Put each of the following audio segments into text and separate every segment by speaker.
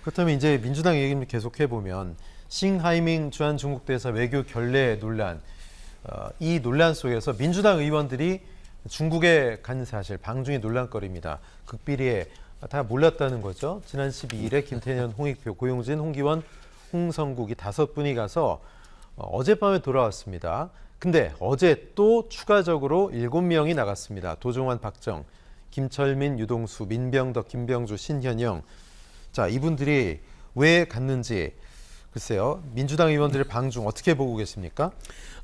Speaker 1: 그렇다면 이제 민주당 얘기를 계속해 보면 싱하이밍 주한 중국 대사 외교 결례 논란, 이 논란 속에서 민주당 의원들이 중국에 간 사실 방중이 논란거리입니다. 극비리에 다 몰랐다는 거죠. 지난 12일에 김태년, 홍익표, 고용진, 홍기원, 홍성국이 5분이 가서 어젯밤에 돌아왔습니다. 근데 어제 또 추가적으로 7명이 나갔습니다. 도종환, 박정, 김철민, 유동수, 민병덕, 김병주, 신현영. 자, 이분들이 왜 갔는지 글쎄요. 민주당 의원들의 방중 어떻게 보고 계십니까?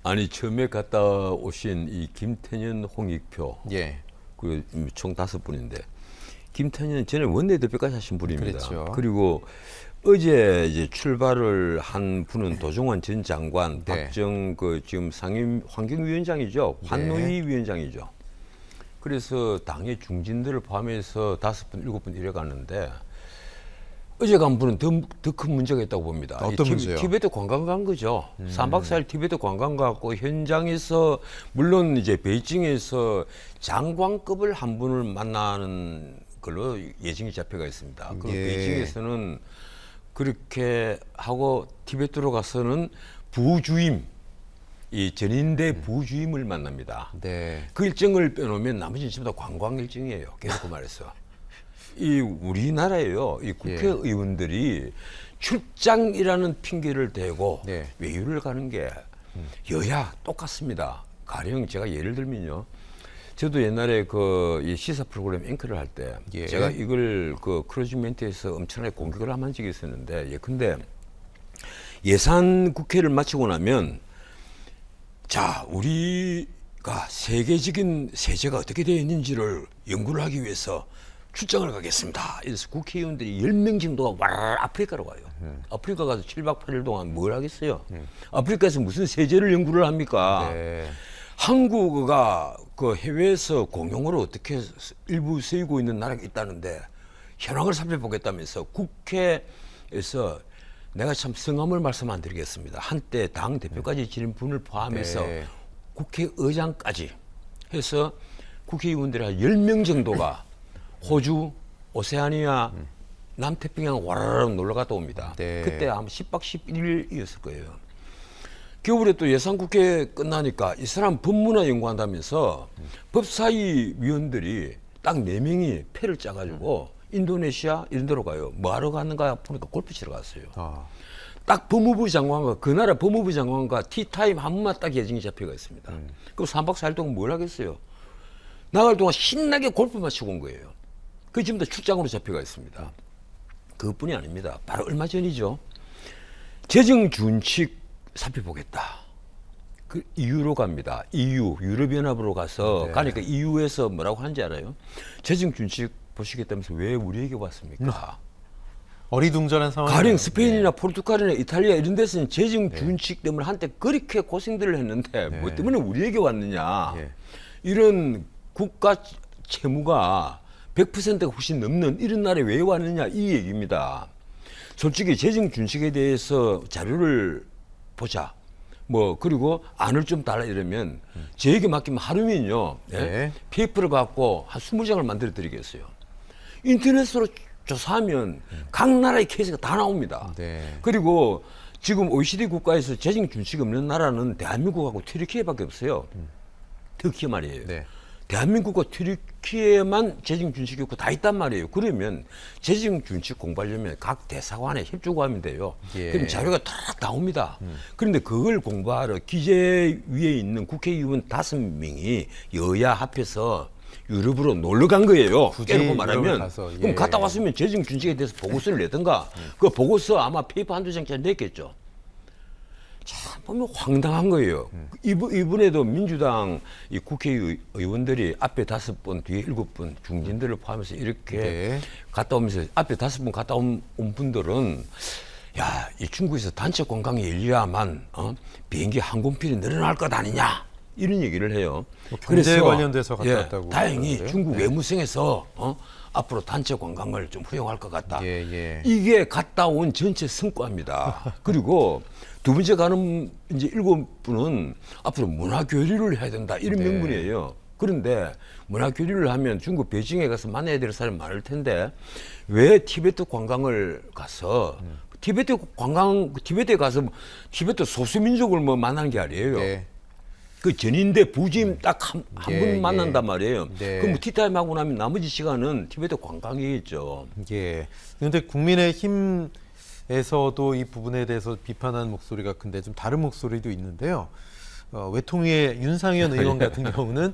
Speaker 2: 아니 처음에 갔다 오신 이 김태년, 홍익표
Speaker 1: 예.
Speaker 2: 그 총 5분인데 김태년 전에 원내대표까지 하신 분입니다.
Speaker 1: 그렇죠.
Speaker 2: 그리고 어제 이제 출발을 한 분은 도종환 전 장관,
Speaker 1: 네.
Speaker 2: 박정 그 지금 상임 환경위원장이죠, 환노위 위원장이죠. 그래서 당의 중진들을 포함해서 5분, 7분 이래 갔는데 어제 간 분은 더 큰 문제가 있다고 봅니다.
Speaker 1: 어떤 문제요?
Speaker 2: 티베트 관광 간 거죠. 3박 4일 티베트 관광 갔고 현장에서 물론 이제 베이징에서 장관급을 한 분을 만나는 걸로 예정이 잡혀가 있습니다. 그
Speaker 1: 예.
Speaker 2: 베이징에서는 그렇게 하고 티베트로 가서는 부주임, 이 전인대 부주임을 만납니다.
Speaker 1: 네.
Speaker 2: 그 일정을 빼놓으면 나머지는 전부 다 관광 일정이에요. 계속 말해서. 이 우리나라에요. 이 국회의원들이 출장이라는 핑계를 대고
Speaker 1: 네.
Speaker 2: 외유를 가는 게 여야 똑같습니다. 가령 제가 예를 들면요. 저도 옛날에 그 이 시사 프로그램 앵커를 할 때
Speaker 1: 예.
Speaker 2: 제가 이걸 그 크루즈 멘트에서 엄청나게 공격을 한 적이 있었는데 예컨대 예산 국회를 마치고 나면 자, 우리가 세계적인 세제가 어떻게 되어 있는지를 연구를 하기 위해서 출장을 가겠습니다. 그래서 국회의원들이 10명 정도가 와 아프리카로 가요. 아프리카 가서 7박 8일 동안 뭘 하겠어요? 아프리카에서 무슨 세제를 연구를 합니까?
Speaker 1: 네.
Speaker 2: 한국어가 그 해외에서 공용어로 어떻게 일부 쓰이고 있는 나라가 있다는데 현황을 살펴보겠다면서 국회에서 내가 참 성함을 말씀 안 드리겠습니다. 한때 당 대표까지 지낸 분을 포함해서
Speaker 1: 네.
Speaker 2: 국회의장까지 해서 국회의원들이 한 10명 정도가 호주, 오세아니아, 남태평양 와라락 놀러 갔다 옵니다.
Speaker 1: 네.
Speaker 2: 그때 아마 10박 11일이었을 거예요. 겨울에 또 예산국회 끝나니까 이 사람 법문화 연구한다면서 법사위 위원들이 딱 4명이 패를 짜가지고 인도네시아 이런 데로 가요. 뭐 하러 가는가 보니까 골프 치러 갔어요.
Speaker 1: 아.
Speaker 2: 딱 법무부 장관과 그 나라 법무부 장관과 티타임 한 번만 딱 예정이 잡혀가 있습니다. 그럼 3박 4일 동안 뭘 하겠어요? 나갈 동안 신나게 골프만 치고 온 거예요. 그 지금 다 출장으로 잡혀가 있습니다. 그것뿐이 아닙니다. 바로 얼마 전이죠. 재정 준칙 살펴보겠다. 그 EU로 갑니다. EU, 유럽연합으로 가서
Speaker 1: 네.
Speaker 2: 가니까 EU에서 뭐라고 하는지 알아요? 재정 준칙 보시겠다면서 왜 우리에게 왔습니까?
Speaker 1: 어리둥절한 상황이
Speaker 2: 가령 스페인이나 포르투갈이나 이탈리아 이런 데서는 재정 준칙 때문에 한때 그렇게 고생들을 했는데 뭐 때문에 우리에게 왔느냐.
Speaker 1: 예.
Speaker 2: 이런 국가 채무가 100%가 훨씬 넘는 이런 나라에 왜 왔느냐 이 얘기입니다. 솔직히 재정 준칙에 대해서 자료를 보자. 뭐 그리고 안을 좀 달라 이러면 저에게 맡기면 하루면요. 예?
Speaker 1: 네.
Speaker 2: 페이퍼를 갖고 한 20장을 만들어 드리겠어요. 인터넷으로 조사하면 각 나라의 케이스가 다 나옵니다.
Speaker 1: 네.
Speaker 2: 그리고 지금 OECD 국가에서 재정 준칙이 없는 나라는 대한민국하고 튀르키예밖에 없어요. 터키 말이에요.
Speaker 1: 네.
Speaker 2: 대한민국과 튀르키예만 재정 준칙이 없고 다 있단 말이에요. 그러면 재정 준칙 공부하려면 각 대사관에 협조가 하면 돼요.
Speaker 1: 예.
Speaker 2: 그럼 자료가 다 나옵니다. 그런데 그걸 공부하러 기재위에 있는 국회의원 5명이 여야 합해서 유럽으로 놀러 간 거예요.
Speaker 1: 굳이
Speaker 2: 깨놓고
Speaker 1: 유럽을
Speaker 2: 말하면.
Speaker 1: 가서, 예.
Speaker 2: 그럼 갔다 왔으면 재정 준칙에 대해서 보고서를 내든가 그 보고서 아마 페이퍼 한두 장짜리 냈겠죠. 참 보면 황당한 거예요. 이번에도 민주당 이 국회의원들이 앞에 5분, 뒤에 7분 중진들을 포함해서 이렇게
Speaker 1: 네.
Speaker 2: 갔다 오면서 앞에 5분 갔다 온 분들은 야, 이 중국에서 단체 관광이 열려야만 비행기 항공편이 늘어날 것 아니냐 이런 얘기를 해요.
Speaker 1: 뭐 경제에 관련돼서 갔다 왔다고
Speaker 2: 다행히
Speaker 1: 그러는데요.
Speaker 2: 중국
Speaker 1: 네.
Speaker 2: 외무성에서 앞으로 단체 관광을 좀 허용할 것 같다.
Speaker 1: 예, 예.
Speaker 2: 이게 갔다 온 전체 성과입니다. 그리고 두 번째 가는 이제 7분은 앞으로 문화 교류를 해야 된다 이런
Speaker 1: 네.
Speaker 2: 명분이에요. 그런데 문화 교류를 하면 중국 베이징에 가서 만나야 될 사람이 많을 텐데 왜 티베트 관광을 가서 티베트에 가서 티베트 소수민족을 뭐 만나는 게 아니에요.
Speaker 1: 네.
Speaker 2: 그 전인대 부짐 딱 한
Speaker 1: 예,
Speaker 2: 분 만난단 말이에요.
Speaker 1: 네.
Speaker 2: 그럼 티타임 하고 나면 나머지 시간은 티베트 관광이겠죠.
Speaker 1: 예. 그런데 국민의힘에서도 이 부분에 대해서 비판하는 목소리가 큰데 좀 다른 목소리도 있는데요. 외통위의 윤상현 의원 같은 경우는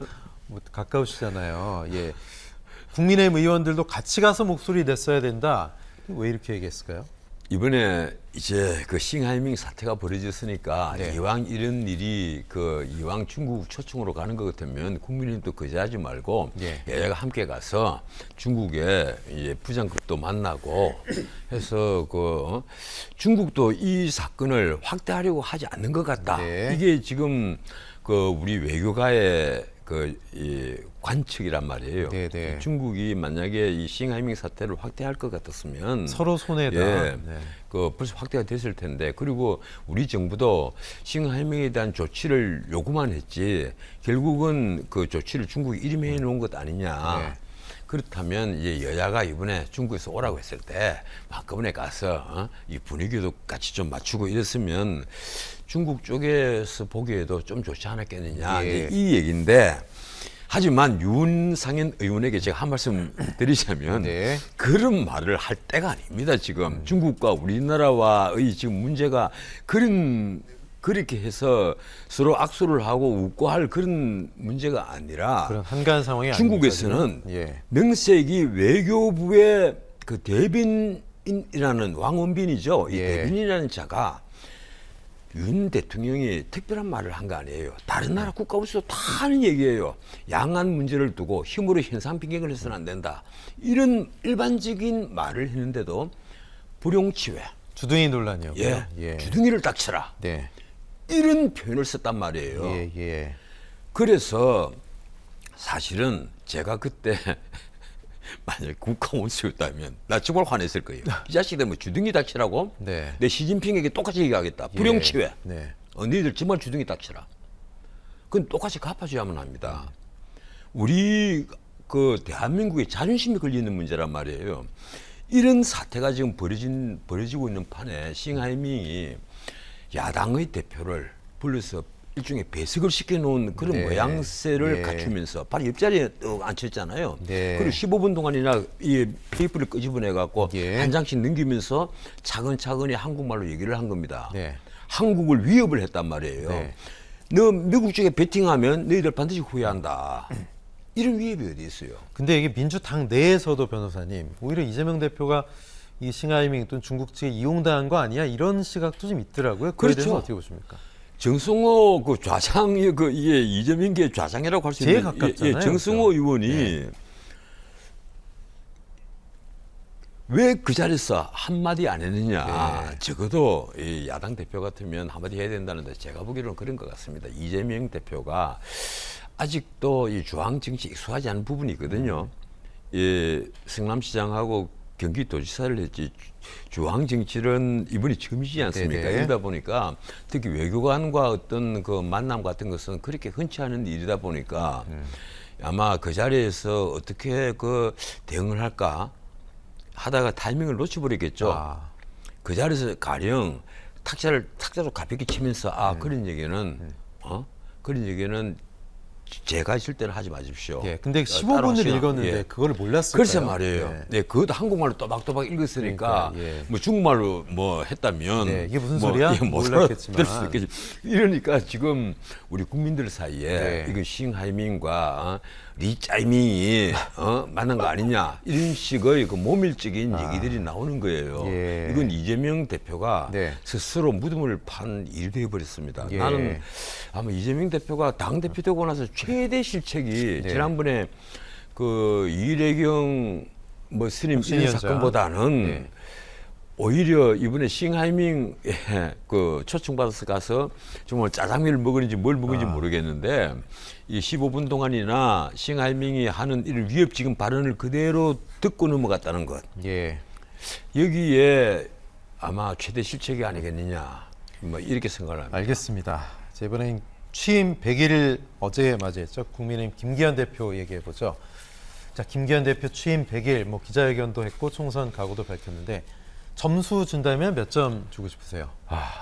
Speaker 1: 뭐 가까우시잖아요. 예. 국민의힘 의원들도 같이 가서 목소리 냈어야 된다. 왜 이렇게 얘기했을까요?
Speaker 2: 이번에 이제 그 싱하이밍 사태가 벌어졌으니까
Speaker 1: 네.
Speaker 2: 이왕 이런 일이 이왕 중국 초청으로 가는 것 같으면 국민의힘도 거절하지 말고
Speaker 1: 예.
Speaker 2: 여야가 함께 가서 중국의 이제 부장급도 만나고 해서 중국도 이 사건을 확대하려고 하지 않는 것 같다.
Speaker 1: 네.
Speaker 2: 이게 지금 우리 외교가의 이 관측이란 말이에요.
Speaker 1: 네네.
Speaker 2: 중국이 만약에 이 싱하이밍 사태를 확대할 것 같았으면
Speaker 1: 서로 손해다.
Speaker 2: 예,
Speaker 1: 네.
Speaker 2: 벌써 확대가 됐을 텐데 그리고 우리 정부도 싱하이밍에 대한 조치를 요구만 했지 결국은 그 조치를 중국이 일임해 놓은 것 아니냐.
Speaker 1: 네.
Speaker 2: 그렇다면 이제 여야가 이번에 중국에서 오라고 했을 때 한꺼번에 가서 이 분위기도 같이 좀 맞추고 이랬으면 중국 쪽에서 보기에도 좀 좋지 않았겠느냐.
Speaker 1: 예.
Speaker 2: 이제 이 얘기인데 하지만 윤상현 의원에게 제가 한 말씀 드리자면
Speaker 1: 네.
Speaker 2: 그런 말을 할 때가 아닙니다. 지금 중국과 우리나라와의 지금 문제가 그렇게 해서 서로 악수를 하고 웃고 할 그런 문제가 아니라
Speaker 1: 그런 한가한 상황이
Speaker 2: 중국에서는
Speaker 1: 아닙니까, 지금? 예.
Speaker 2: 명색이 외교부의 그 대변인이라는 왕원빈이죠. 이
Speaker 1: 예.
Speaker 2: 대변인이라는 자가 윤 대통령이 특별한 말을 한 거 아니에요. 다른 나라 국가에서 다 하는 얘기예요. 양안 문제를 두고 힘으로 현상 변경을 해서는 안 된다. 이런 일반적인 말을 했는데도 불용치외.
Speaker 1: 주둥이 논란이었고요.
Speaker 2: 예.
Speaker 1: 예.
Speaker 2: 주둥이를 딱 쳐라.
Speaker 1: 네.
Speaker 2: 이런 표현을 썼단 말이에요.
Speaker 1: 예, 예.
Speaker 2: 그래서 사실은 제가 그때 만약에 국가원수였다면 나 정말 화냈을 거예요. 이 자식들 뭐 주둥이 닥치라고?
Speaker 1: 네.
Speaker 2: 내 시진핑에게 똑같이 얘기하겠다. 불용치외.
Speaker 1: 예. 네.
Speaker 2: 너희들 정말 주둥이 닥치라. 그건 똑같이 갚아줘야만 합니다. 우리 대한민국의 자존심이 걸리는 문제란 말이에요. 이런 사태가 지금 벌어지고 있는 판에 싱하이밍이 야당의 대표를 불러서 일종의 배석을 시켜놓은 그런
Speaker 1: 네.
Speaker 2: 모양새를
Speaker 1: 네.
Speaker 2: 갖추면서 바로 옆자리에 또 앉혔잖아요.
Speaker 1: 네.
Speaker 2: 그리고 15분 동안이나 이 페이퍼를 끄집어내갖고
Speaker 1: 예.
Speaker 2: 한 장씩 넘기면서 차근차근히 한국말로 얘기를 한 겁니다.
Speaker 1: 네.
Speaker 2: 한국을 위협을 했단 말이에요.
Speaker 1: 네.
Speaker 2: 너 미국 쪽에 베팅하면 너희들 반드시 후회한다. 이런 위협이 어디 있어요?
Speaker 1: 근데 이게 민주당 내에서도 변호사님 오히려 이재명 대표가 이 싱하이밍 또는 중국 측에 이용당한 거 아니야 이런 시각도 좀 있더라고요. 그에
Speaker 2: 그렇죠.
Speaker 1: 대해서 어떻게 보십니까?
Speaker 2: 정승호 좌장이 이게 이재명계 좌장이라고 할 수
Speaker 1: 제일
Speaker 2: 있는
Speaker 1: 가깝잖아요,
Speaker 2: 정승호
Speaker 1: 그렇죠.
Speaker 2: 의원이
Speaker 1: 네.
Speaker 2: 왜 그 자리에서 한마디 안 했느냐.
Speaker 1: 네.
Speaker 2: 적어도 이 야당 대표 같으면 한마디 해야 된다는데 제가 보기로는 그런 것 같습니다. 이재명 대표가 아직도 이 중앙 정치 익숙하지 않은 부분이 있거든요. 이 성남시장하고 경기도지사를 했지 중앙 정치는 이번이 처음이지 않습니까?
Speaker 1: 네네.
Speaker 2: 이러다 보니까 특히 외교관과 어떤 그 만남 같은 것은 그렇게 흔치 않은 일이다 보니까 아마 그 자리에서 어떻게 대응을 할까 하다가 타이밍을 놓쳐버리겠죠.
Speaker 1: 아.
Speaker 2: 그 자리에서 가령 탁자로 가볍게 치면서 그런 얘기는 그런 얘기는 제가 있을 때는 하지 마십시오.
Speaker 1: 예. 근데
Speaker 2: 따로
Speaker 1: 15분을
Speaker 2: 하시나?
Speaker 1: 읽었는데
Speaker 2: 예.
Speaker 1: 그거를 몰랐을까요?
Speaker 2: 글쎄 말이에요.
Speaker 1: 네.
Speaker 2: 네, 그것도 한국말로 또박또박 읽었으니까
Speaker 1: 그러니까, 예.
Speaker 2: 뭐 중국말로 뭐 했다면
Speaker 1: 네, 이게 무슨 소리야?
Speaker 2: 못
Speaker 1: 몰랐겠지만.
Speaker 2: 알아들 수 있겠지. 이러니까 지금 우리 국민들 사이에
Speaker 1: 네.
Speaker 2: 이거 싱하이밍과 리짜이밍이 만난 거 아니냐 이런 식의 그 모밀적인 얘기들이 나오는 거예요.
Speaker 1: 예.
Speaker 2: 이건 이재명 대표가
Speaker 1: 네.
Speaker 2: 스스로 무덤을 판 일이 되어버렸습니다.
Speaker 1: 예.
Speaker 2: 나는 아마 이재명 대표가 당 대표 되고 나서 최대 실책이
Speaker 1: 네.
Speaker 2: 지난번에 이래경 스님 이런
Speaker 1: 신위원장.
Speaker 2: 사건보다는
Speaker 1: 네.
Speaker 2: 오히려 이번에 싱하이밍에 초청받아서 가서 정말 짜장면을 먹었는지 뭘 먹은지 모르겠는데 이 15분 동안이나 싱하이밍이 하는 이런 위협적인 발언을 그대로 듣고 넘어갔다는 것.
Speaker 1: 예.
Speaker 2: 여기에 아마 최대 실책이 아니겠느냐. 이렇게 생각을 합니다.
Speaker 1: 알겠습니다. 자, 이번엔 취임 100일을 어제 맞이했죠. 국민의힘 김기현 대표 얘기해 보죠. 자, 김기현 대표 취임 100일 뭐 기자회견도 했고 총선 각오도 밝혔는데 점수 준다면 몇 점 주고 싶으세요?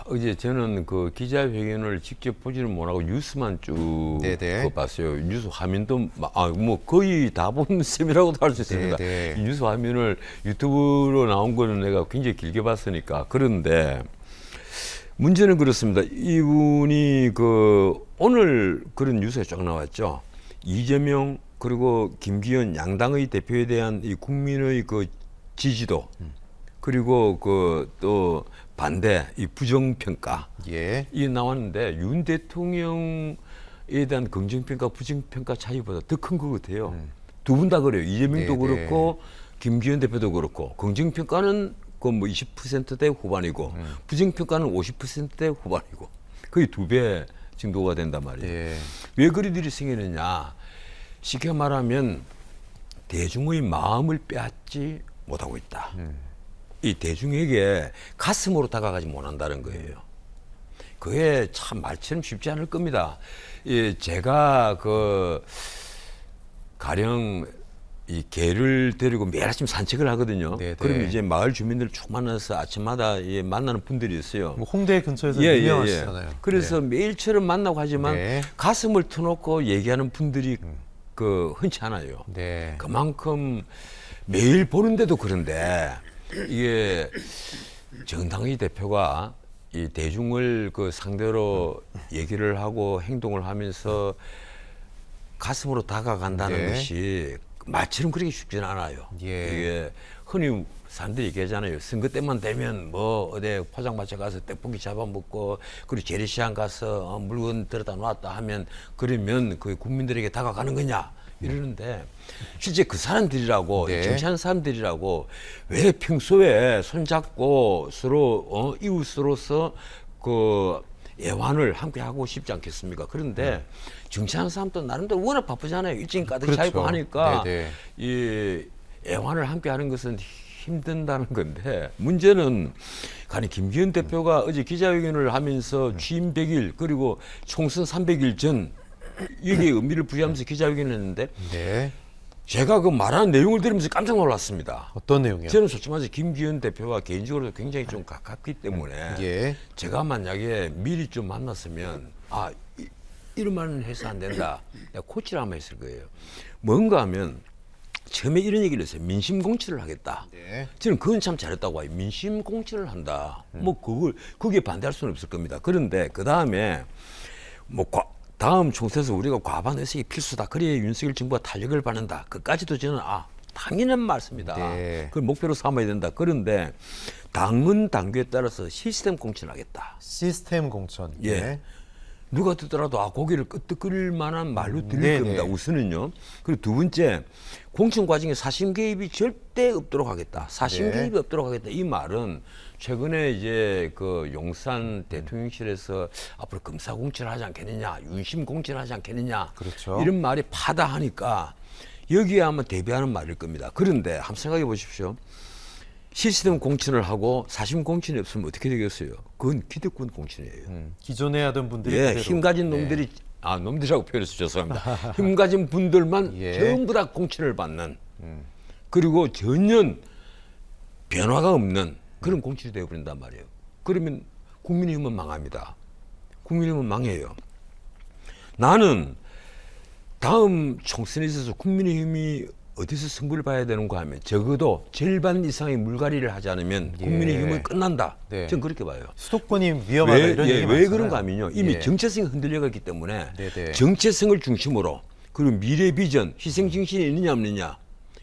Speaker 2: 어제 저는 그 기자회견을 직접 보지는 못하고 뉴스만 쭉
Speaker 1: 네네.
Speaker 2: 봤어요. 뉴스 화면도 뭐 거의 다 본 셈이라고도 할 수 있습니다.
Speaker 1: 네네.
Speaker 2: 이 뉴스 화면을 유튜브로 나온 거는 내가 굉장히 길게 봤으니까. 그런데 문제는 그렇습니다. 이분이 그 오늘 그런 뉴스에 쫙 나왔죠. 이재명 그리고 김기현 양당의 대표에 대한 이 국민의 그 지지도 그리고 그 또 반대 이 부정평가
Speaker 1: 예.
Speaker 2: 이게 나왔는데 윤 대통령에 대한 긍정평가 부정평가 차이보다 더 큰 것 같아요. 두 분 다 그래요. 이재명도
Speaker 1: 네네.
Speaker 2: 그렇고 김기현 대표도 그렇고 긍정평가는 그 뭐 20%대 후반이고 부정평가는 50%대 후반이고 거의 2배 정도가 된단 말이에요.
Speaker 1: 예.
Speaker 2: 왜 그리 일이 생기느냐? 쉽게 말하면 대중의 마음을 빼앗지 못하고 있다. 이 대중에게 가슴으로 다가가지 못한다는 거예요. 그게 참 말처럼 쉽지 않을 겁니다. 제가 그 가령 이 개를 데리고 매일 아침 산책을 하거든요.
Speaker 1: 네네.
Speaker 2: 그러면 이제 마을 주민들 쭉 만나서 아침마다 만나는 분들이 있어요.
Speaker 1: 뭐 홍대 근처에서
Speaker 2: 예.
Speaker 1: 유명하시잖아요.
Speaker 2: 그래서 매일처럼 만나고 하지만
Speaker 1: 네.
Speaker 2: 가슴을 터놓고 얘기하는 분들이 그 흔치 않아요.
Speaker 1: 네.
Speaker 2: 그만큼 매일 보는데도 그런데 이게 정당의 대표가 이 대중을 그 상대로 얘기를 하고 행동을 하면서 가슴으로 다가간다는
Speaker 1: 네.
Speaker 2: 것이 말처럼 그렇게 쉽지는 않아요.
Speaker 1: 예.
Speaker 2: 이게 흔히 사람들이 얘기하잖아요. 선거 때만 되면 뭐 어디 포장마차 가서 떡볶이 잡아먹고 그리고 재래시장 가서 물건 들여다 놨다 하면 그러면 그 국민들에게 다가가는 거냐 이러는데 실제 그 사람들이라고
Speaker 1: 네.
Speaker 2: 정치하는 사람들이라고 왜 평소에 손잡고 서로 이웃으로서 그 애환을 함께 하고 싶지 않겠습니까? 그런데 정치하는 사람도 나름대로 워낙 바쁘잖아요. 일정이 가득 차 있고
Speaker 1: 그렇죠.
Speaker 2: 하니까
Speaker 1: 네네.
Speaker 2: 이 애환을 함께 하는 것은 힘든다는 건데 문제는 가령 김기현 대표가 어제 기자회견을 하면서 취임 100일 그리고 총선 300일 전 여기에 의미를 부여하면서 기자회견을 했는데
Speaker 1: 네.
Speaker 2: 제가 그 말하는 내용을 들으면서 깜짝 놀랐습니다.
Speaker 1: 어떤 내용이요?
Speaker 2: 저는 솔직히 말해서 김기현 대표와 개인적으로 굉장히 좀 가깝기 때문에
Speaker 1: 예.
Speaker 2: 제가 만약에 미리 좀 만났으면 이런 말은 해서 안 된다. 내가 코치를 한번 했을 거예요. 뭔가 하면 처음에 이런 얘기를 했어요. 민심 공천을 하겠다.
Speaker 1: 네.
Speaker 2: 저는 그건 참 잘했다고 봐요. 민심 공천을 한다. 뭐 거기에 반대할 수는 없을 겁니다. 그런데 그 다음에 뭐 다음 총선에서 우리가 과반 의석이 필수다. 그래야 윤석열 정부가 탄력을 받는다. 그까지도 저는 당연한 말씀이다.
Speaker 1: 네.
Speaker 2: 그걸 목표로 삼아야 된다. 그런데 당은 당규에 따라서 시스템 공천하겠다.
Speaker 1: 시스템 공천.
Speaker 2: 예.
Speaker 1: 네.
Speaker 2: 누가 듣더라도 고개를 끄덕 끓일 만한 말로 들릴
Speaker 1: 네네.
Speaker 2: 겁니다. 우선은요. 그리고 두 번째, 공천 과정에 사심 개입이 절대 없도록 하겠다. 사심
Speaker 1: 네.
Speaker 2: 개입이 없도록 하겠다. 이 말은 최근에 이제 그 용산 대통령실에서 앞으로 검사 공천을 하지 않겠느냐, 윤심 공천을 하지 않겠느냐,
Speaker 1: 그렇죠.
Speaker 2: 이런 말이 파다하니까 여기에 아마 대비하는 말일 겁니다. 그런데 한번 생각해 보십시오. 시스템 공천을 하고 사심 공천이 없으면 어떻게 되겠어요? 그건 기득권 공천이에요.
Speaker 1: 기존에 하던 분들이
Speaker 2: 예,
Speaker 1: 그대로.
Speaker 2: 힘 가진
Speaker 1: 네.
Speaker 2: 놈들이 놈들이라고 표현해서 죄송합니다. 힘 가진 분들만
Speaker 1: 예.
Speaker 2: 전부 다 공천을 받는 그리고 전혀 변화가 없는 그런 공천이 되어버린단 말이에요. 그러면 국민의힘은 망합니다. 국민의힘은 망해요. 나는 다음 총선에 있어서 국민의힘이 어디서 승부를 봐야 되는가 하면 적어도 절반 이상의 물갈이를 하지 않으면
Speaker 1: 예.
Speaker 2: 국민의힘은 끝난다.
Speaker 1: 네.
Speaker 2: 저는 그렇게 봐요.
Speaker 1: 수도권이 위험하다 이런 얘기
Speaker 2: 왜
Speaker 1: 많잖아요.
Speaker 2: 그런가 하면요. 이미
Speaker 1: 예.
Speaker 2: 정체성이 흔들려가 있기 때문에
Speaker 1: 네네.
Speaker 2: 정체성을 중심으로 그리고 미래 비전, 희생정신이 있느냐 없느냐.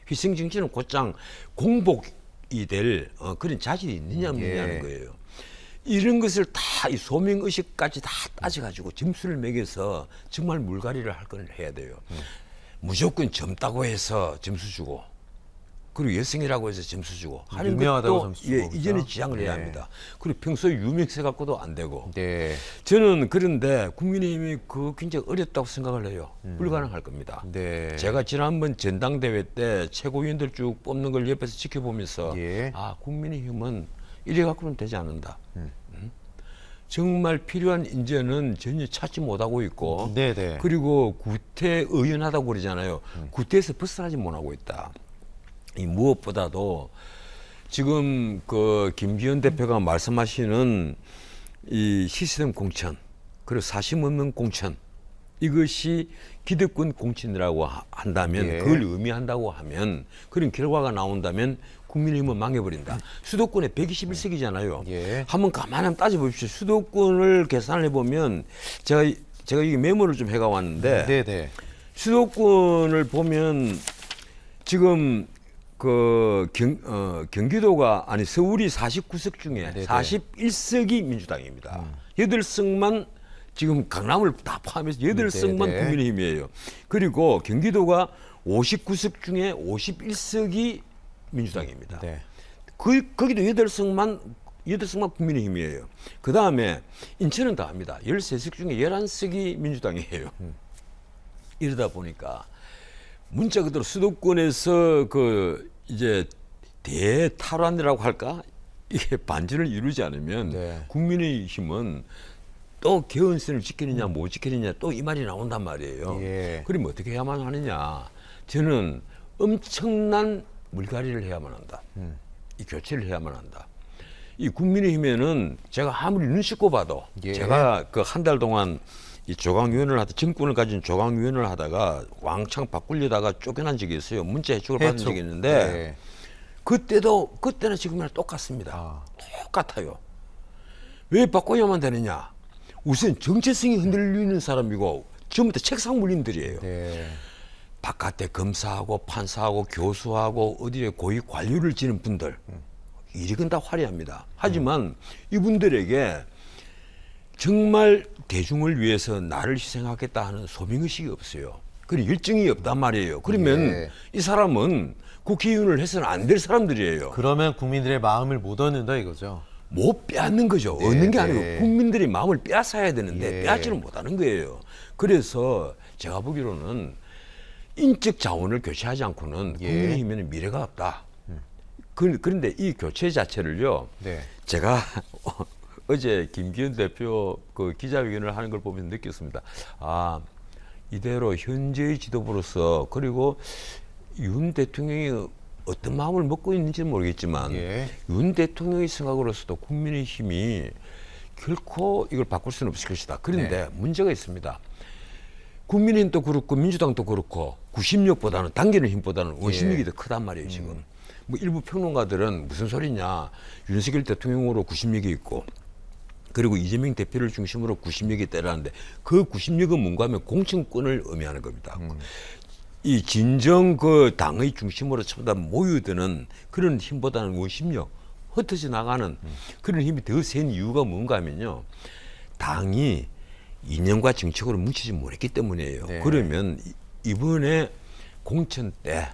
Speaker 2: 희생정신은 곧장 공복이 될 그런 자질이 있느냐 없느냐는
Speaker 1: 예.
Speaker 2: 거예요. 이런 것을 다 이 소명의식까지 다 따져가지고 점수를 매겨서 정말 물갈이를 할 걸 해야 돼요. 무조건 젊다고 해서 점수 주고 그리고 여성이라고 해서 점수 주고 하는
Speaker 1: 유명하다고
Speaker 2: 것도
Speaker 1: 점수 주고,
Speaker 2: 이제는
Speaker 1: 그렇죠?
Speaker 2: 지양을 해야
Speaker 1: 네.
Speaker 2: 합니다. 그리고 평소에 유명세 갖고도 안 되고
Speaker 1: 네.
Speaker 2: 저는 그런데 국민의힘이 그 굉장히 어렵다고 생각을 해요. 불가능할 겁니다.
Speaker 1: 네.
Speaker 2: 제가 지난번 전당대회 때 최고위원들 쭉 뽑는 걸 옆에서 지켜보면서
Speaker 1: 예.
Speaker 2: 국민의힘은 이래 갖고는 되지 않는다. 정말 필요한 인재는 전혀 찾지 못하고 있고
Speaker 1: 네네.
Speaker 2: 그리고 구태의연하다고 그러잖아요. 구태에서 벗어나지 못하고 있다. 이 무엇보다도 지금 그 김기현 대표가 말씀하시는 이 시스템 공천 그리고 사심 없는 공천 이것이 기득권 공천이라고 한다면
Speaker 1: 예.
Speaker 2: 그걸 의미한다고 하면 그런 결과가 나온다면 국민의힘은 망해버린다. 수도권에 121석이잖아요. 예. 한번 가만히 한번 따져보십시오. 수도권을 계산을 해보면 제가 이게 메모를 좀 해가 왔는데
Speaker 1: 네네.
Speaker 2: 수도권을 보면 지금 그 경기도가 아니 서울이 49석 중에
Speaker 1: 네네.
Speaker 2: 41석이 민주당입니다. 8석만 지금 강남을 다 포함해서 8석만
Speaker 1: 네네.
Speaker 2: 국민의힘이에요. 그리고 경기도가 59석 중에 51석이 민주당입니다.
Speaker 1: 네.
Speaker 2: 거기도 8석만 국민의힘이에요. 그 다음에 인천은 다 합니다. 13석 중에 11석이 민주당이에요. 이러다 보니까 문자 그대로 수도권에서 그 이제 대탈환이라고 할까? 이게 반전을 이루지 않으면
Speaker 1: 네.
Speaker 2: 국민의힘은 또 개헌선을 지키느냐 못 지키느냐 또 이 말이 나온단 말이에요.
Speaker 1: 예.
Speaker 2: 그럼 어떻게 해야만 하느냐? 저는 엄청난 물갈이를 해야만 한다. 이 교체를 해야만 한다. 이 국민의힘에는 제가 아무리 눈 씻고 봐도
Speaker 1: 예.
Speaker 2: 제가 그 한 달 동안 이 조강위원을 하다 정권을 가진 조강위원을 하다가 왕창 바꾸려다가 쫓겨난 적이 있어요. 문자 해촉을 받은 적이 있는데
Speaker 1: 네.
Speaker 2: 그때나 지금이나 똑같습니다.
Speaker 1: 아.
Speaker 2: 똑같아요. 왜 바꿔야만 되느냐? 우선 정체성이 흔들리는 사람이고 전부 다 책상 물림들이에요.
Speaker 1: 네.
Speaker 2: 바깥에 검사하고 판사하고 교수하고 어디에 고위 관료를 지는 분들 이력은 다 화려합니다. 하지만 이분들에게 정말 대중을 위해서 나를 희생하겠다 하는 소명의식이 없어요. 그리고 열정이 없단 말이에요. 그러면
Speaker 1: 예.
Speaker 2: 이 사람은 국회의원을 해서는 안 될 사람들이에요.
Speaker 1: 그러면 국민들의 마음을 못 얻는다 이거죠.
Speaker 2: 못 빼앗는 거죠.
Speaker 1: 네,
Speaker 2: 얻는 게
Speaker 1: 네.
Speaker 2: 아니고 국민들의 마음을 빼앗아야 되는데
Speaker 1: 예.
Speaker 2: 빼앗지는 못하는 거예요. 그래서 제가 보기로는 인적 자원을 교체하지 않고는
Speaker 1: 예.
Speaker 2: 국민의힘에는 미래가 없다. 그런데 이 교체 자체를요.
Speaker 1: 네.
Speaker 2: 제가 어제 김기현 대표 그 기자회견을 하는 걸 보면서 느꼈습니다. 아, 이대로 현재의 지도부로서 그리고 윤 대통령이 어떤 마음을 먹고 있는지는 모르겠지만
Speaker 1: 예.
Speaker 2: 윤 대통령의 생각으로서도 국민의힘이 결코 이걸 바꿀 수는 없을 것이다. 그런데 문제가 있습니다. 국민의힘도 그렇고 민주당도 그렇고 구심력보다는 당기는 힘보다는 원심력이 더 크단 말이에요. 지금 뭐 일부 평론가들은 무슨 소리냐, 윤석열 대통령으로 구심력이 있고 그리고 이재명 대표를 중심으로 구심력이 때라는데 그 구심력은 뭔가 하면 공천권을 의미하는 겁니다. 이 진정 그 당의 중심으로 전부 다 모여드는 그런 힘보다는 원심력, 흩어져 나가는 그런 힘이 더 센 이유가 뭔가 하면요. 당이 이념과 정책으로 뭉치지 못했기 때문이에요.
Speaker 1: 네.
Speaker 2: 그러면 이번에 공천 때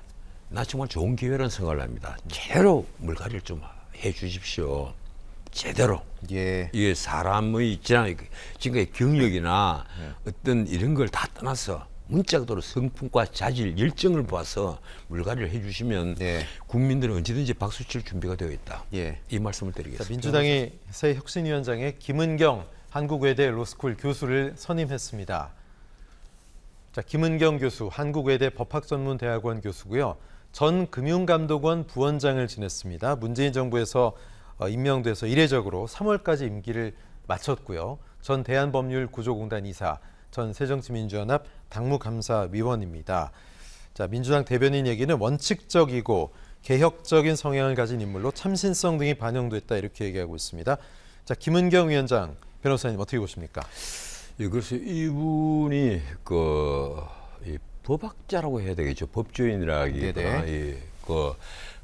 Speaker 2: 나 정말 좋은 기회라는 생각을 합니다. 제대로 물갈이를 좀 해 주십시오. 제대로.
Speaker 1: 예.
Speaker 2: 이게 사람의 지금까지 경력이나 어떤 이런 걸 다 떠나서 문자 그대로 성품과 자질, 열정을 봐서 물갈이를 해주시면
Speaker 1: 네.
Speaker 2: 국민들은 언제든지 박수 칠 준비가 되어 있다.
Speaker 1: 예.
Speaker 2: 이 말씀을
Speaker 1: 자,
Speaker 2: 드리겠습니다.
Speaker 1: 민주당이 새 혁신위원장에 김은경 한국외대 로스쿨 교수를 선임했습니다. 자, 김은경 교수, 한국외대 법학전문대학원 교수고요. 전 금융감독원 부원장을 지냈습니다. 문재인 정부에서 임명돼서 이례적으로 3월까지 임기를 마쳤고요. 전 대한법률구조공단 이사, 전 새정치민주연합 당무감사위원입니다. 자, 민주당 대변인 얘기는 원칙적이고 개혁적인 성향을 가진 인물로 참신성 등이 반영됐다 이렇게 얘기하고 있습니다. 자, 김은경 위원장, 변호사님 어떻게 보십니까?
Speaker 2: 예, 그래서 이분이 이 법학자라고 해야 되겠죠. 법조인이라기보다 그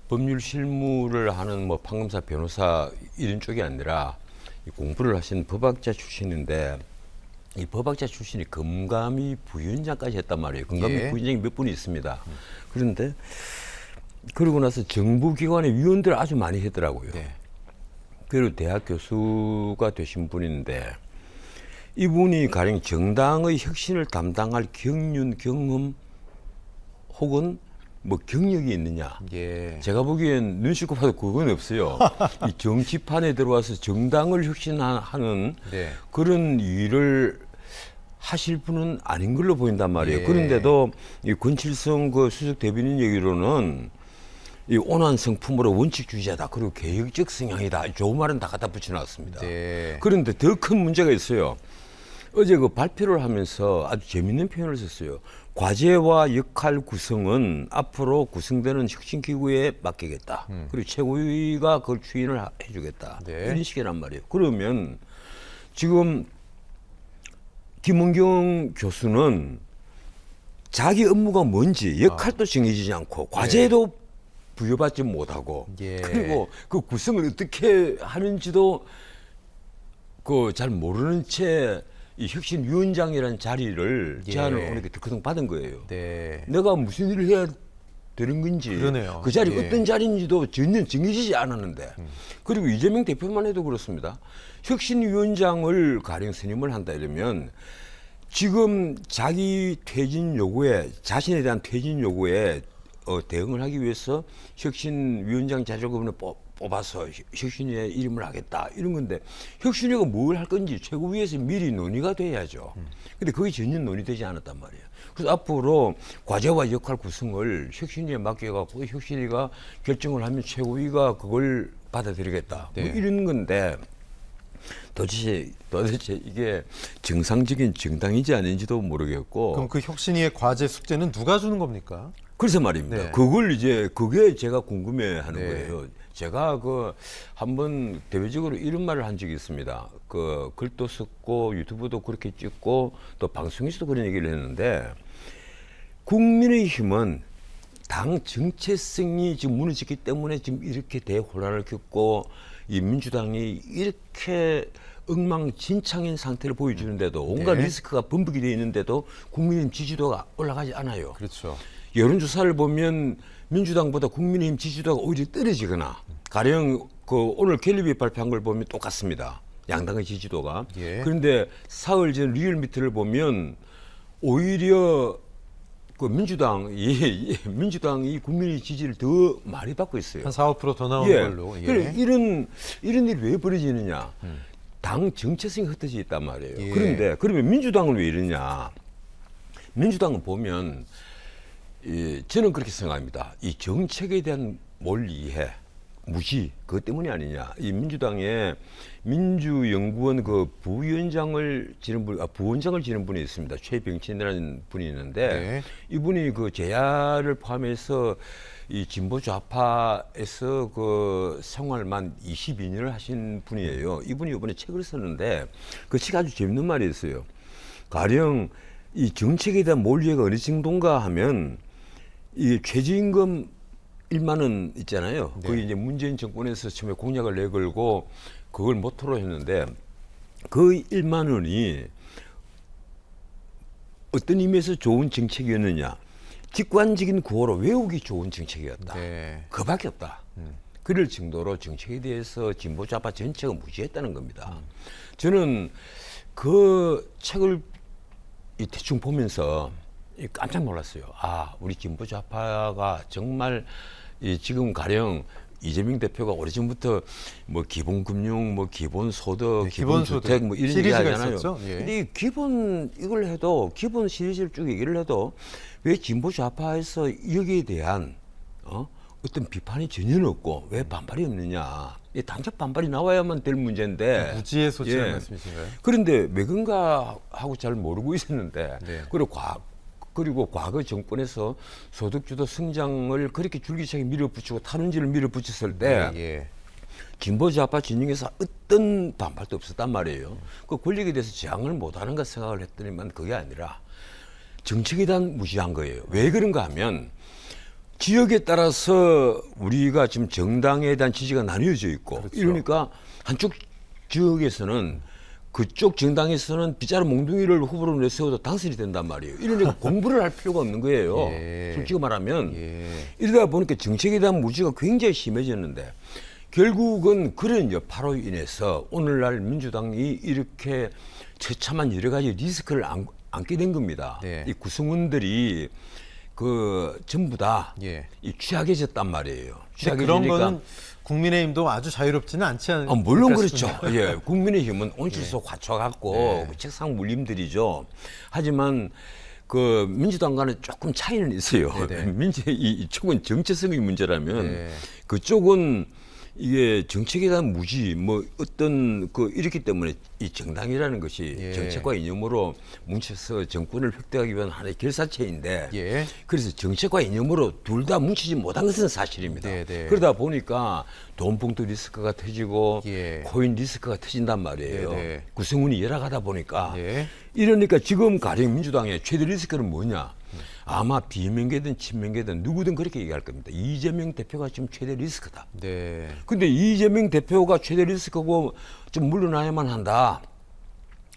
Speaker 2: 법률 실무를 하는 뭐 판검사, 변호사 이런 쪽이 아니라 이 공부를 하신 법학자 출신인데 이 법학자 출신이 금감위 부위원장까지 했단 말이에요. 금감위
Speaker 1: 예.
Speaker 2: 부위원장이 몇 분이 있습니다. 그런데 그러고 나서 정부기관의 위원들을 아주 많이 했더라고요.
Speaker 1: 네.
Speaker 2: 그리고 대학 교수가 되신 분인데 이분이 가령 정당의 혁신을 담당할 경륜, 경험 혹은 뭐 경력이 있느냐.
Speaker 1: 예.
Speaker 2: 제가 보기엔 눈치껏 봐도 그건 없어요. 이 정치판에 들어와서 정당을 혁신하는
Speaker 1: 네.
Speaker 2: 그런 일을 하실 분은 아닌 걸로 보인단 말이에요.
Speaker 1: 예.
Speaker 2: 그런데도 이 권칠성 그 수석 대변인 얘기로는 이 온화한 성품으로 원칙주의자다. 그리고 개혁적 성향이다. 좋은 말은 다 갖다 붙여놨습니다.
Speaker 1: 네.
Speaker 2: 그런데 더 큰 문제가 있어요. 어제 그 발표를 하면서 아주 재밌는 표현을 썼어요. 과제와 역할 구성은 앞으로 구성되는 혁신기구에 맡기겠다. 그리고 최고위가 그걸 추인을 해주겠다.
Speaker 1: 네.
Speaker 2: 이런 식이란 말이에요. 그러면 지금 김은경 교수는 자기 업무가 뭔지 역할도 정해지지 않고 과제도 부여받지 못하고
Speaker 1: 예.
Speaker 2: 그리고 그 구성을 어떻게 하는지도 그 잘 모르는 채 이 혁신위원장이라는 자리를
Speaker 1: 예.
Speaker 2: 제안을 오늘 그동 받은 거예요.
Speaker 1: 네.
Speaker 2: 내가 무슨 일을 해야 되는 건지
Speaker 1: 그러네요.
Speaker 2: 그 자리
Speaker 1: 예.
Speaker 2: 어떤 자리인지도 전혀 정해지지 않았는데 그리고 이재명 대표만 해도 그렇습니다. 혁신위원장을 가령 선임을 한다 이러면 지금 자기 퇴진 요구에 자신에 대한 퇴진 요구에 대응을 하기 위해서 혁신위원장 자격을 뽑아서 혁신위에 이름을 하겠다 이런 건데 혁신위가 뭘 할 건지 최고위에서 미리 논의가 돼야죠. 근데 그게 전혀 논의되지 않았단 말이에요. 그래서 앞으로 과제와 역할 구성을 혁신위에 맡겨갖고 혁신위가 결정을 하면 최고위가 그걸 받아들이겠다.
Speaker 1: 네.
Speaker 2: 뭐 이런 건데 도대체 이게 정상적인 정당인지 아닌지도 모르겠고.
Speaker 1: 그럼 그 혁신위의 과제 숙제는 누가 주는 겁니까?
Speaker 2: 그래서 말입니다.
Speaker 1: 네.
Speaker 2: 그게 제가 궁금해하는
Speaker 1: 네.
Speaker 2: 거예요. 제가 그 한번 대외적으로 이런 말을 한 적이 있습니다. 그 글도 썼고 유튜브도 그렇게 찍고 또 방송에서도 그런 얘기를 했는데 국민의힘은 당 정체성이 지금 무너졌기 때문에 지금 이렇게 대혼란을 겪고 이 민주당이 이렇게 엉망진창인 상태를 보여주는데도 온갖
Speaker 1: 네.
Speaker 2: 리스크가 범벅이 되어 있는데도 국민의힘 지지도가 올라가지 않아요.
Speaker 1: 그렇죠.
Speaker 2: 여론조사를 보면 민주당보다 국민의힘 지지도가 오히려 떨어지거나 가령 그 오늘 갤럽이 발표한 걸 보면 똑같습니다. 양당의 지지도가.
Speaker 1: 예.
Speaker 2: 그런데 사흘 전 리얼미터를 보면 오히려 그 민주당이 국민의 지지를 더 많이 받고 있어요.
Speaker 1: 한 4, 5%더 나오는 걸로. 예.
Speaker 2: 그래, 이런 일이 왜 벌어지느냐? 당 정체성이 흩어져 있단 말이에요.
Speaker 1: 예.
Speaker 2: 그런데 그러면 민주당은 왜 이러냐? 민주당은 보면 저는 그렇게 생각합니다. 이 정책에 대한 몰이해, 무지, 그것 때문이 아니냐. 이 민주당의 민주연구원 그 부위원장을 지낸 분이 있습니다. 최병진이라는 분이 있는데
Speaker 1: 네.
Speaker 2: 이분이 그 제야를 포함해서 이 진보 좌파에서 그 생활만 22년을 하신 분이에요. 이분이 이번에 책을 썼는데 그 책 아주 재밌는 말이 있어요. 가령 이 정책에 대한 몰이해가 어느 정도인가 하면 이 최저임금 1만 원 있잖아요.
Speaker 1: 네.
Speaker 2: 거기 이제 문재인 정권에서 처음에 공약을 내걸고 그걸 모토로 했는데 그 1만 원이 어떤 의미에서 좋은 정책이었느냐. 직관적인 구호로 외우기 좋은 정책이었다.
Speaker 1: 네.
Speaker 2: 그밖에 없다. 그럴 정도로 정책에 대해서 진보 좌파 전체가 무시했다는 겁니다. 저는 그 책을 대충 보면서 깜짝 놀랐어요. 아, 우리 진보 좌파가 정말 지금 가령 이재명 대표가 오래전부터 뭐 기본금융, 뭐 기본소득,
Speaker 1: 네,
Speaker 2: 기본주택 뭐 이런 얘기
Speaker 1: 시리즈가
Speaker 2: 하잖아요.
Speaker 1: 있었죠? 예.
Speaker 2: 근데 이 기본 이걸 해도 기본 시리즈를 쭉 얘기를 해도 왜 진보 좌파에서 여기에 대한 어떤 비판이 전혀 없고 왜 반발이 없느냐. 단적 반발이 나와야만 될 문제인데
Speaker 1: 무지의 소치라는
Speaker 2: 예.
Speaker 1: 말씀이신가요?
Speaker 2: 그런데 왜 그런가 하고 잘 모르고 있었는데
Speaker 1: 네.
Speaker 2: 그리고 과거 정권에서 소득주도 성장을 그렇게 줄기차게 밀어붙이고 탈원지를 밀어붙였을 때
Speaker 1: 예.
Speaker 2: 진보 좌파 진영에서 어떤 반발도 없었단 말이에요. 그 권력에 대해서 저항을 못하는가 생각을 했더니만 그게 아니라 정책에 대한 무시한 거예요. 왜 그런가 하면 지역에 따라서 우리가 지금 정당에 대한 지지가 나뉘어져 있고
Speaker 1: 그렇죠.
Speaker 2: 이러니까 한쪽 지역에서는 그쪽 정당에서는 빗자루 몽둥이를 후보로 내세워도 당선이 된단 말이에요. 이러니까 공부를 할 필요가 없는 거예요.
Speaker 1: 예.
Speaker 2: 솔직히 말하면
Speaker 1: 예.
Speaker 2: 이러다 보니까 정책에 대한 무지가 굉장히 심해졌는데 결국은 그런 여파로 인해서 오늘날 민주당이 이렇게 처참한 여러 가지 리스크를 안게 된 겁니다.
Speaker 1: 네.
Speaker 2: 이 구성원들이 전부 다
Speaker 1: 예.
Speaker 2: 이 취약해졌단 말이에요.
Speaker 1: 근데 그런 거는 국민의힘도 아주 자유롭지는 않지 않을까
Speaker 2: 물론 그렇죠.
Speaker 1: 싶은데요.
Speaker 2: 예, 국민의힘은 온실속 갖춰갖고
Speaker 1: 예.
Speaker 2: 그 책상 물림들이죠. 하지만 그 민주당과는 조금 차이는 있어요.
Speaker 1: 네네.
Speaker 2: 이쪽은 정체성의 문제라면
Speaker 1: 네.
Speaker 2: 그쪽은 이게 정책에 대한 무지 뭐 어떤 이렇기 때문에 이 정당이라는 것이
Speaker 1: 예.
Speaker 2: 정책과 이념으로 뭉쳐서 정권을 획득하기 위한 하나의 결사체인데
Speaker 1: 예.
Speaker 2: 그래서 정책과 이념으로 둘 다 뭉치지 못한 것은 사실입니다.
Speaker 1: 네네.
Speaker 2: 그러다 보니까 돈봉투 리스크가 터지고
Speaker 1: 예.
Speaker 2: 코인 리스크가 터진단 말이에요.
Speaker 1: 네네.
Speaker 2: 구성원이 열악하다 보니까
Speaker 1: 예.
Speaker 2: 이러니까 지금 가령 민주당의 최대 리스크는 뭐냐? 아마 비명계든 친명계든 누구든 그렇게 얘기할 겁니다. 이재명 대표가 지금 최대 리스크다.
Speaker 1: 네.
Speaker 2: 근데 이재명 대표가 최대 리스크고 좀 물러나야만 한다.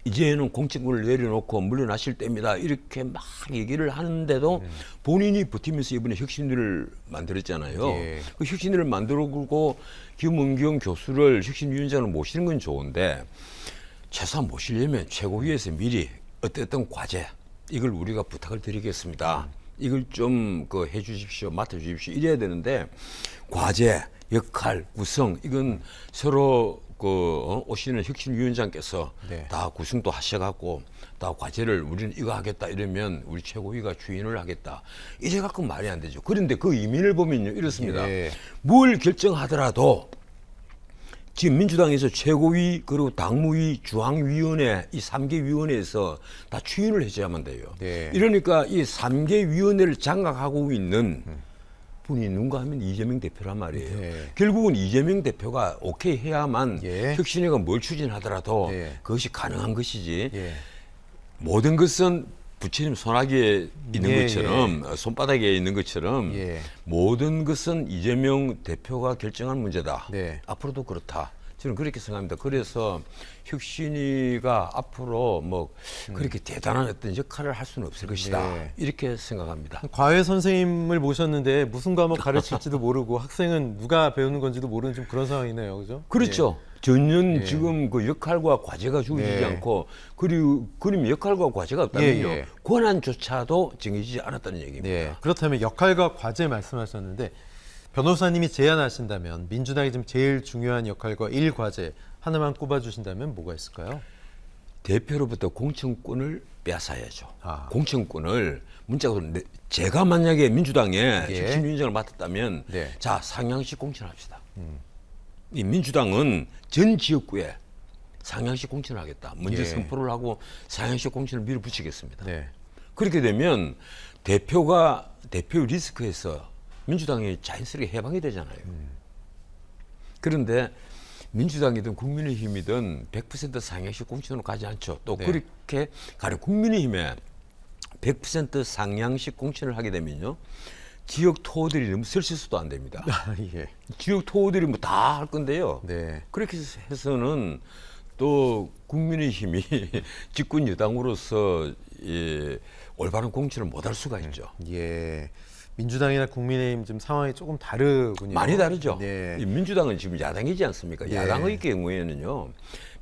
Speaker 2: 이제는 공직을 내려놓고 물러나실 때입니다. 이렇게 막 얘기를 하는데도 본인이 버티면서 이번에 혁신위를 만들었잖아요.
Speaker 1: 예.
Speaker 2: 그 혁신위를 만들고 김은경 교수를 혁신위원장을 모시는 건 좋은데 최소한 모시려면 최고위에서 미리 어떤 과제 이걸 우리가 부탁을 드리겠습니다. 이걸 좀 해주십시오, 맡아주십시오 이래야 되는데 과제, 역할, 구성 이건 서로 오시는 혁신위원장께서
Speaker 1: 네.
Speaker 2: 다 구성도 하셔갖고 다 과제를 우리는 이거 하겠다 이러면 우리 최고위가 추인을 하겠다 이래 갖고 말이 안 되죠. 그런데 그 이민을 보면요 이렇습니다.
Speaker 1: 예.
Speaker 2: 뭘 결정하더라도 지금 민주당에서 최고위 그리고 당무위 중앙위원회 이 3개 위원회에서 다 추인을 해줘야만 돼요.
Speaker 1: 네.
Speaker 2: 이러니까 이 3개 위원회를 장악하고 있는 분이 누군가 하면 이재명 대표란 말이에요.
Speaker 1: 네.
Speaker 2: 결국은 이재명 대표가 오케이 해야만
Speaker 1: 예.
Speaker 2: 혁신위가 뭘 추진하더라도
Speaker 1: 네.
Speaker 2: 그것이 가능한 것이지
Speaker 1: 예.
Speaker 2: 모든 것은 부처님 손아귀에 있는
Speaker 1: 예,
Speaker 2: 것처럼 손바닥에 있는 것처럼
Speaker 1: 예.
Speaker 2: 모든 것은 이재명 대표가 결정한 문제다.
Speaker 1: 네.
Speaker 2: 앞으로도 그렇다. 저는 그렇게 생각합니다. 그래서 혁신위가 앞으로 뭐 그렇게 대단한 어떤 역할을 할 수는 없을 것이다.
Speaker 1: 네.
Speaker 2: 이렇게 생각합니다.
Speaker 1: 과외 선생님을 모셨는데 무슨 과목 가르칠지도 모르고 학생은 누가 배우는 건지도 모르는 좀 그런 상황이네요. 그죠?
Speaker 2: 그렇죠. 전혀
Speaker 1: 예.
Speaker 2: 지금 그 역할과 과제가 주어지지
Speaker 1: 네.
Speaker 2: 않고 그러면 역할과 과제가 없다면요.
Speaker 1: 예, 예.
Speaker 2: 권한조차도 정해지지 않았다는 얘기입니다.
Speaker 1: 네. 그렇다면 역할과 과제 말씀하셨는데 변호사님이 제안하신다면 민주당이 지금 제일 중요한 역할과 일과제 하나만 꼽아주신다면 뭐가 있을까요?
Speaker 2: 대표로부터 공천권을 빼앗아야죠.
Speaker 1: 아.
Speaker 2: 공천권을 문자로 제가 만약에 민주당에
Speaker 1: 예.
Speaker 2: 혁신위원장을 맡았다면
Speaker 1: 네.
Speaker 2: 자 상향식 공천합시다. 이 민주당은 전 지역구에 상향식 공천을 하겠다. 먼저
Speaker 1: 예.
Speaker 2: 선포를 하고 상향식 공천을 밀어붙이겠습니다.
Speaker 1: 네.
Speaker 2: 그렇게 되면 대표 리스크에서 민주당이 자연스럽게 해방이 되잖아요. 그런데 민주당이든 국민의힘이든 100% 상향식 공천으로 가지 않죠. 또
Speaker 1: 네.
Speaker 2: 그렇게 가령 국민의힘에 100% 상향식 공천을 하게 되면요. 지역 토호들이 너무 설실수도 안 됩니다.
Speaker 1: 예.
Speaker 2: 지역 토호들이 뭐 다 할 건데요.
Speaker 1: 네.
Speaker 2: 그렇게 해서는 또 국민의힘이 집권 여당으로서 올바른 공천을 못 할 수가 있죠.
Speaker 1: 예. 민주당이나 국민의힘 지금 상황이 조금 다르군요.
Speaker 2: 많이 다르죠.
Speaker 1: 네.
Speaker 2: 이 민주당은 지금 야당이지 않습니까?
Speaker 1: 네.
Speaker 2: 야당의 경우에는요,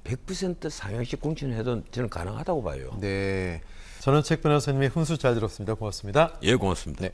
Speaker 2: 100% 상향식 공천해도 저는 가능하다고 봐요.
Speaker 1: 네. 전원책 변호사님의 훈수 잘 들었습니다. 고맙습니다.
Speaker 2: 예, 고맙습니다.
Speaker 1: 네.